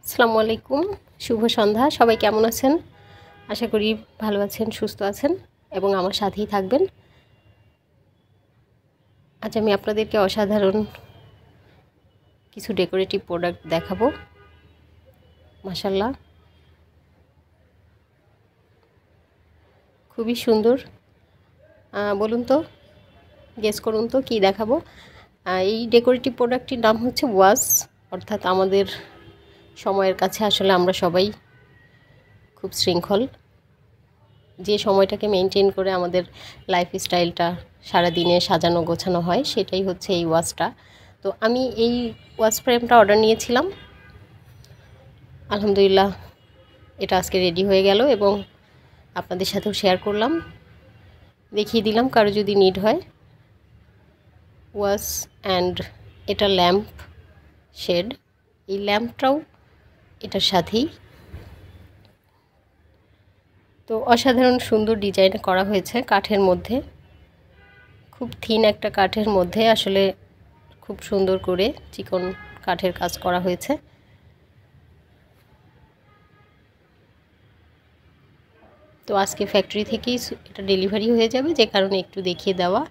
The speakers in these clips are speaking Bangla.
আসসালামু আলাইকুম, শুভ সন্ধ্যা। সবাই কেমন আছেন? আশা করি ভালো আছেন, সুস্থ আছেন এবং আমার সাথেই থাকবেন। আজ আমি আপনাদেরকে অসাধারণ কিছু ডেকোরেটিভ প্রোডাক্ট দেখাবো। মাশাআল্লাহ, খুবই সুন্দর। বলুন তো, গেস করুন তো কী দেখাবো। এই ডেকোরেটিভ প্রোডাক্টটির নাম হচ্ছে ওয়াজ, অর্থাৎ আমাদের সময়ের কাছে আসলে আমরা সবাই খুব শৃঙ্খল। যে সময়টাকে মেনটেন করে আমাদের লাইফস্টাইলটা সারাদিনে সাজানো গোছানো হয়, সেটাই হচ্ছে এই ওয়াচটা। তো আমি এই ওয়াচ ফ্রেমটা অর্ডার নিয়েছিলাম। আলহামদুলিল্লাহ, এটা আজকে রেডি হয়ে গেল এবং আপনাদের সাথেও শেয়ার করলাম, দেখিয়ে দিলাম কারো যদি নিড হয়। ওয়াচ অ্যান্ড এটা ল্যাম্প শেড, এই ল্যাম্পটাও এটার সাথেই। তো অসাধারণ সুন্দর ডিজাইন করা হয়েছে কাঠের মধ্যে, খুব থিন একটা কাঠের মধ্যে আসলে খুব সুন্দর করে চিকন কাঠের কাজ করা হয়েছে। তো আজকে ফ্যাক্টরি থেকেই এটা ডেলিভারি হয়ে যাবে, যে কারণে একটু দেখিয়ে দেওয়া।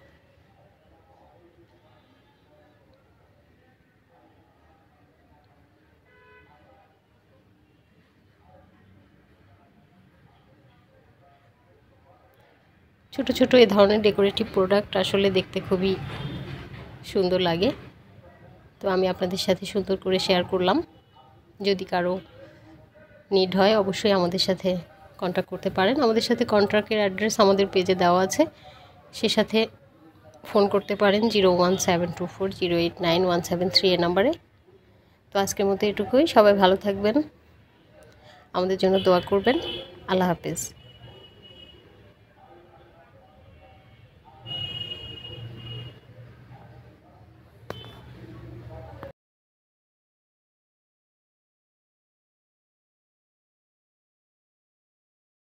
ছোট ছোট এ ধরনের ডেকোরেটিভ প্রোডাক্ট আসলে দেখতে খুবই সুন্দর লাগে। তো আমি আপনাদের সাথে সুন্দর করে শেয়ার করলাম। যদি কারো নিড হয় অবশ্যই আমাদের সাথে কন্ট্যাক্ট করতে পারেন। আমাদের সাথে কন্ট্যাক্টের অ্যাড্রেস আমাদের পেজে দেওয়া আছে, সে সাথে ফোন করতে পারেন 01724089173 এ নাম্বারে। তো আজকের মতো এটুকুই। সবাই ভালো থাকবেন, আমাদের জন্য দোয়া করবেন। আল্লাহ হাফেজ।